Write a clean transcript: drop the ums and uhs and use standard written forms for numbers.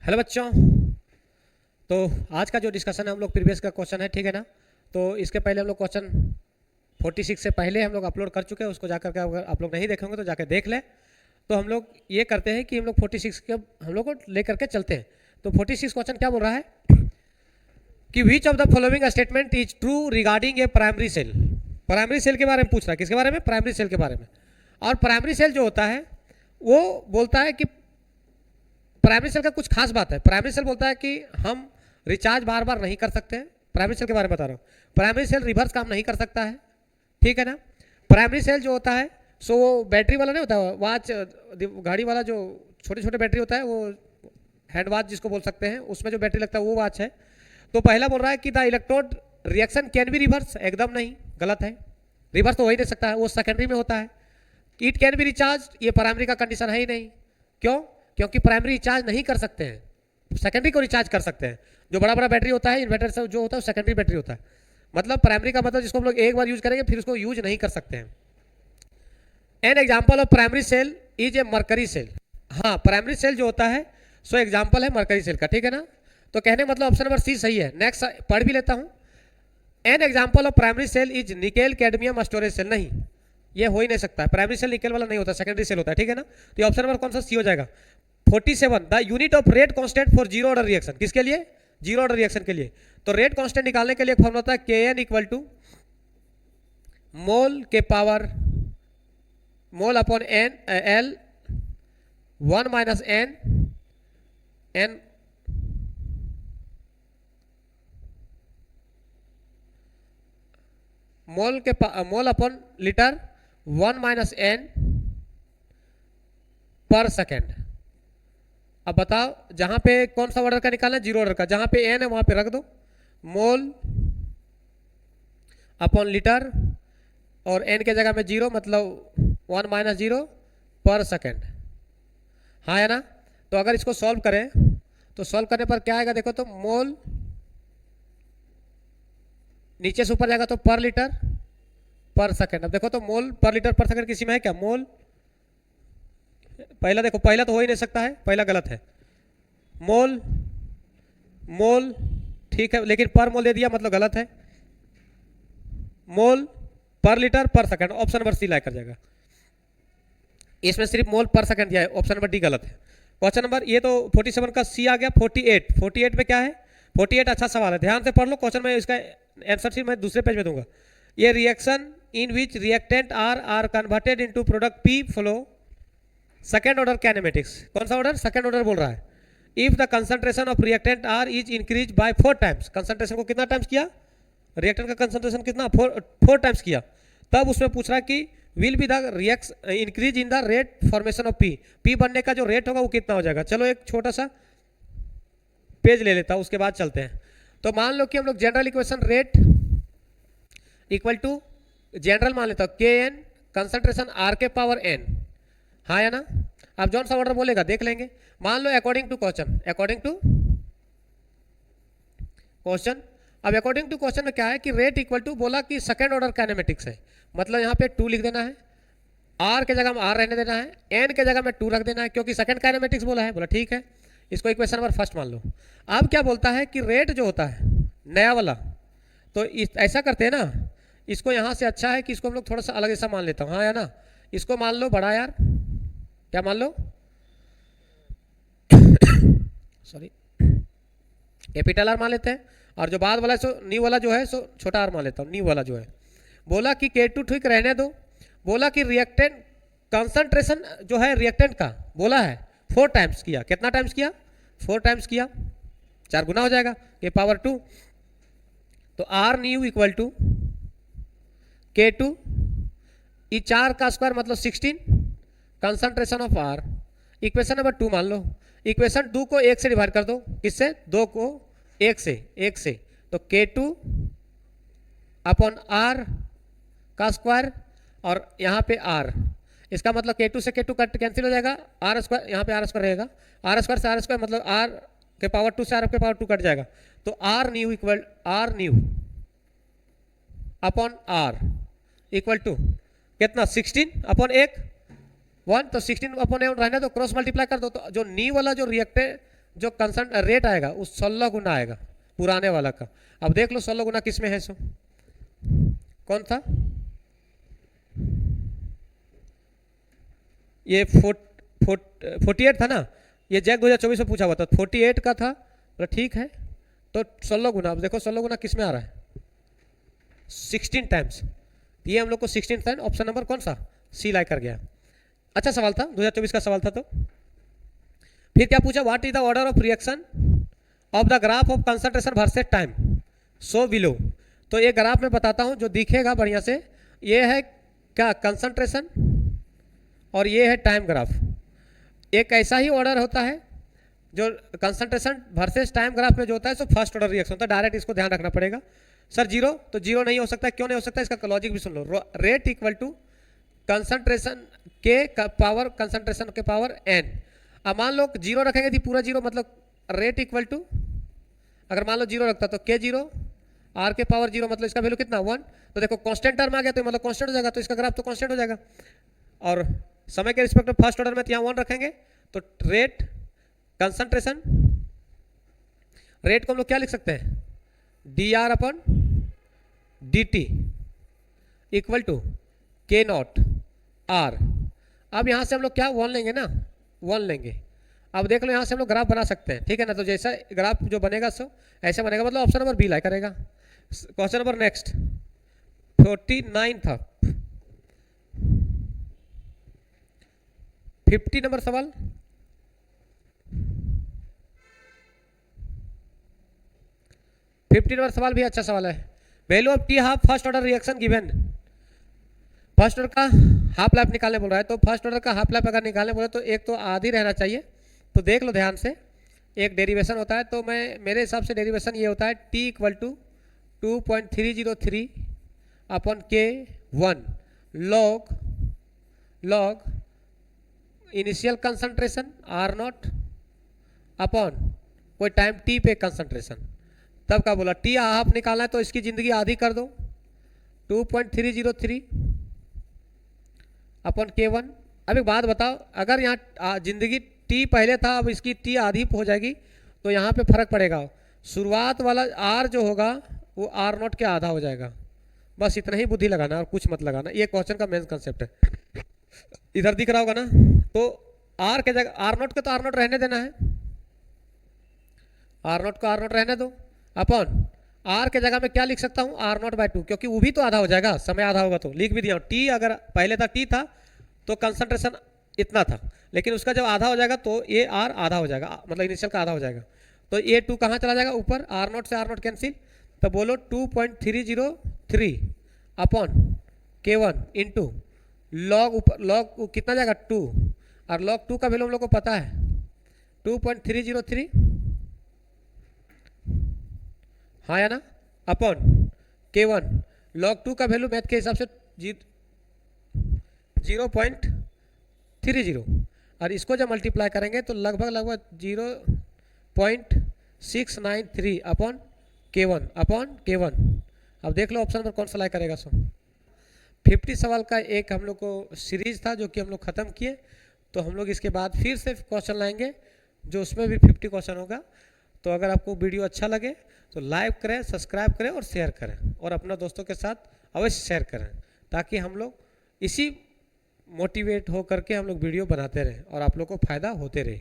Hello बच्चों। तो आज का जो डिस्कशन है हम लोग प्रीवियस का क्वेश्चन है, ठीक है ना। तो इसके पहले हम लोग क्वेश्चन 46 से पहले हम लोग अपलोड कर चुके हैं, उसको जाकर के अगर आप लोग नहीं देखे होंगे तो जाकर देख लें। तो हम लोग ये करते हैं कि हम लोग 46 के हम लोग को लेकर के चलते हैं। तो 46 क्वेश्चन क्या बोल रहा है कि which of the following statement is true regarding a primary cell. Primary cell के बारे में पूछ रहा है, किसके बारे में? प्राइमरी सेल के बारे में। और प्राइमरी सेल जो होता है वो बोलता है कि प्राइमरी सेल का कुछ खास बात है। प्राइमरी सेल बोलता है कि हम रिचार्ज बार बार नहीं कर सकते हैं। प्राइमरी सेल के बारे में बता रहा हूँ। प्राइमरी सेल रिवर्स काम नहीं कर सकता है, ठीक है ना। प्राइमरी सेल जो होता है सो वो बैटरी वाला नहीं होता, वॉच गाड़ी वाला जो छोटे छोटे बैटरी होता है, वो हैंड वॉच जिसको बोल सकते हैं, उसमें जो बैटरी लगता है वो वॉच है। तो पहला बोल रहा है कि the electrode reaction can be reverse. एकदम नहीं, गलत है। रिवर्स तो हो ही नहीं सकता है, वो सेकेंडरी में होता है। इट कैन बी रिचार्ज, ये प्राइमरी का कंडीशन है ही नहीं। क्यों? क्योंकि प्राइमरी रिचार्ज नहीं कर सकते हैं, सेकेंडरी को रिचार्ज कर सकते हैं। जो बड़ा बड़ा बैटरी होता है इन्वर्टर से जो होता है वो सेकेंडरी बैटरी होता है। मतलब प्राइमरी का मतलब जिसको हम लोग एक बार यूज करेंगे फिर उसको यूज नहीं कर सकते हैं। An example of primary cell is a mercury cell. हाँ, प्राइमरी सेल जो होता है सो एग्जाम्पल है मरकरी सेल का, ठीक है ना। तो कहने मतलब ऑप्शन नंबर सी सही है। नेक्स्ट पढ़ भी लेता हूँ। An example of primary cell is nickel cadmium storage cell. नहीं, ये हो ही नहीं सकता है। प्राइमरी सेल निकेल वाला नहीं होता, सेकेंडरी सेल होता है, ठीक है ना। तो ये ऑप्शन नंबर कौन सा सी हो जाएगा? 47 the unit of rate constant for zero order reaction. किसके लिए? जीरो ऑर्डर रिएक्शन के लिए। तो रेट कांस्टेंट निकालने के लिए फॉर्मूला होता है Kn इक्वल टू मोल के power mole upon N L 1 minus N N mole upon litre 1 minus N पर सेकेंड। अब बताओ जहां पे कौन सा ऑर्डर का निकालना है? जीरो ऑर्डर का। जहां पे एन है वहां पे रख दो मोल अपॉन लीटर और एन के जगह में जीरो, मतलब 1 माइनस जीरो पर सेकेंड। हाँ है ना। तो अगर इसको सॉल्व करें तो सॉल्व करने पर क्या आएगा देखो तो मोल नीचे से ऊपर जाएगा तो पर लीटर पर सेकेंड। अब देखो तो मोल पर लीटर पर सेकेंड किसी में है क्या? मोल पहला देखो, पहला तो हो ही नहीं सकता है, पहला गलत है। मोल मोल ठीक है, लेकिन पर मोल दे दिया मतलब गलत है। मोल पर लीटर पर second, option number C like कर जाएगा। इसमें सिर्फ मोल पर सेकंड दिया है, ऑप्शन नंबर डी गलत है। क्वेश्चन नंबर ये तो 47 का सी आ गया। 48 में क्या है? 48 अच्छा सवाल है, ध्यान से पढ़ लो क्वेश्चन में। इसका आंसर शीट मैं दूसरे पेज में दूंगा। ये reaction in which reactant are converted into product P follow second order kinematics. कौन सा ऑर्डर? सेकेंड ऑर्डर बोल रहा है। If the concentration of reactant R is increase by 4 times. Concentration को कितना टाइम्स किया? रिएक्टेंट का कंसंट्रेशन कितना? 4 टाइम्स किया। तब उसमें पूछ रहा है कि will be the reaction increase in the rate formation of P बनने का जो रेट होगा वो कितना हो जाएगा। चलो एक छोटा सा पेज ले लेता हूं, उसके बाद चलते हैं। तो मान लो कि हम लोग general equation rate equal to general मान लेता हूं के एन कंसंट्रेशन आर के पावर एन। हाँ या ना। अब जौन सा ऑर्डर बोलेगा देख लेंगे। मान लो अकॉर्डिंग टू क्वेश्चन, अब अकॉर्डिंग टू क्वेश्चन में क्या है कि रेट इक्वल टू बोला कि सेकंड ऑर्डर काइनेमेटिक्स है, मतलब यहाँ पे 2 लिख देना है, आर के जगह में आर रहने देना है, एन के जगह में 2 रख देना है, क्योंकि सेकंड काइनेमेटिक्स बोला है। बोला ठीक है, इसको इक्वेशन नंबर फर्स्ट मान लो। अब क्या बोलता है कि रेट जो होता है नया वाला, तो ऐसा करते हैं ना, इसको यहाँ से अच्छा है कि इसको हम लोग थोड़ा सा अलग ऐसा मान लेता हूँ। हाँ या ना। इसको मान लो बड़ा यार, क्या मान लो सॉरी कैपिटल आर मान लेते हैं, और जो बाद वाला सो न्यू वाला जो है सो छोटा आर मान लेता हूँ। न्यू वाला जो है बोला कि K2 ठीक रहने दो। बोला कि रिएक्टेंट कंसंट्रेशन जो है रिएक्टेंट का बोला है 4 टाइम्स किया। कितना टाइम्स किया? 4 टाइम्स किया, 4 गुना हो जाएगा के पावर 2। तो R new equal to K2 ई 4 का स्क्वायर मतलब 16 concentration of R. Equation number 2 मान लो। इक्वेशन 2 को 1 से डिवाइड कर दो। किससे? 2 को 1 से। तो K2 अपॉन आर का स्क्वायर और यहाँ पे आर, इसका मतलब K2 से K2 कट कैंसिल हो जाएगा, आर स्क्वायर यहाँ पे आर स्क्वायर रहेगा, आर स्क्वायर से आर स्क्वायर मतलब आर के पावर 2 से आर के पावर 2 कट जाएगा। तो R new upon R equal to कितना? 16 अपॉन 1 1। तो 16 अपॉन 1 रहने दो, क्रॉस मल्टीप्लाई कर दो। तो जो नी वाला जो रिएक्टेंट जो कंसंट रेट आएगा उस 16 गुना आएगा पुराने वाला का। अब देख लो 16 गुना किस में है, सो कौन था, ये 48 था ना, ये जैक 2024 में पूछा हुआ था, 48 का था, तो ठीक है, तो 16 गुना। अब देखो 16 गुना किस में आ रहा है, 16 टाइम्स। ये हम लोग को 16 टाइम ऑप्शन नंबर कौन सा, सी लाइक कर गया। अच्छा सवाल था, 2024 का सवाल था। तो फिर क्या पूछा, what is the order of reaction of the graph of concentration versus time so below. तो ये ग्राफ में बताता हूं जो दिखेगा बढ़िया से, ये है क्या कंसंट्रेशन और ये है टाइम ग्राफ। एक ऐसा ही ऑर्डर होता है जो कंसंट्रेशन वर्सेस टाइम ग्राफ में जो होता है सो फर्स्ट ऑर्डर रिएक्शन होता है, डायरेक्ट इसको ध्यान रखना पड़ेगा। सर जीरो, तो जीरो नहीं हो सकता, क्यों नहीं हो सकता, इसका लॉजिक भी सुन लो। रेट इक्वल टू कंसंट्रेशन के पावर कंसंट्रेशन के पावर एन। अब मान लो जीरो रखेंगे थी पूरा जीरो, मतलब रेट इक्वल टू, अगर मान लो जीरो रखता तो के जीरो आर के पावर जीरो, मतलब इसका वैल्यू कितना 1। तो देखो कांस्टेंट टर्म आ गया तो मतलब कांस्टेंट हो जाएगा, तो इसका ग्राफ तो कांस्टेंट हो जाएगा। और समय के रिस्पेक्ट में फर्स्ट ऑर्डर में यहाँ 1 रखेंगे तो रेट कंसंट्रेशन, रेट को हम लोग क्या लिख सकते हैं, D R upon D T equal to K not R. अब यहाँ से हम लोग क्या 1 लेंगे ना, 1 लेंगे। अब देख लो यहाँ से हम लोग ग्राफ बना सकते हैं, ठीक है ना। तो जैसा ग्राफ जो बनेगा सो ऐसे बनेगा, मतलब ऑप्शन नंबर बी लाइक करेगा। क्वेश्चन नंबर नेक्स्ट 49 था, 50 नंबर सवाल। नंबर सवाल भी अच्छा सवाल है। Value of T half first order reaction given. First order का हाफ लाइफ निकालने बोल रहा है, तो फर्स्ट ऑर्डर का हाफ लाइफ अगर निकालने बोले तो एक तो आधी रहना चाहिए। तो देख लो ध्यान से, एक डेरिवेशन होता है, तो मैं मेरे हिसाब से डेरिवेशन ये होता है टी इक्वल टू 2.303 अपन के 1 log initial concentration R naught अपन कोई टाइम टी पे कंसंट्रेशन। तब का बोला टी हाफ निकालना है तो इसकी जिंदगी आधी कर दो, 2.303 अपन के 1। अब एक बात बताओ, अगर यहाँ जिंदगी टी पहले था, अब इसकी टी आधी हो जाएगी, तो यहाँ पे फर्क पड़ेगा। शुरुआत वाला आर जो होगा वो आर नॉट के आधा हो जाएगा। बस इतना ही बुद्धि लगाना और कुछ मत लगाना, ये क्वेश्चन का मेन कंसेप्ट है। इधर दिख रहा होगा ना, तो आर के जगह आर नॉट के तो आर नॉट रहने देना है, आर नॉट को आर नॉट रहने दो। अपन आर के जगह में क्या लिख सकता हूँ, आर नॉट बाय 2, क्योंकि वो भी तो आधा हो जाएगा, समय आधा होगा तो लिख भी दिया। टी अगर पहले था टी था तो कंसंट्रेशन इतना था, लेकिन उसका जब आधा हो जाएगा तो ये आर आधा हो जाएगा, मतलब इनिशियल का आधा हो जाएगा। तो ये 2 कहाँ चला जाएगा ऊपर, आर नॉट से आर नॉट कैंसिल, तो बोलो 2.303 अपॉन के 1 इंटू लॉग ऊपर लॉग कितना जाएगा 2, और लॉग 2 का वैल्यू हम लोग को पता है 2.303, हाँ या ना, अपॉन के 1 लॉग 2 का वैल्यू मैथ के हिसाब से 0.30, और इसको जब मल्टीप्लाई करेंगे तो लगभग 0.693 अपॉन के 1। अब देख लो ऑप्शन नंबर कौन सा लाइक करेगा। सो 50 सवाल का एक हम लोग को सीरीज था जो कि हम लोग ख़त्म किए, तो हम लोग इसके बाद फिर से क्वेश्चन लाएंगे जो उसमें भी 50 क्वेश्चन होगा। तो अगर आपको वीडियो अच्छा लगे तो लाइक करें, सब्सक्राइब करें और शेयर करें, और अपना दोस्तों के साथ अवश्य शेयर करें, ताकि हम लोग इसी मोटिवेट हो करके हम लोग वीडियो बनाते रहें और आप लोग को फ़ायदा होते रहे।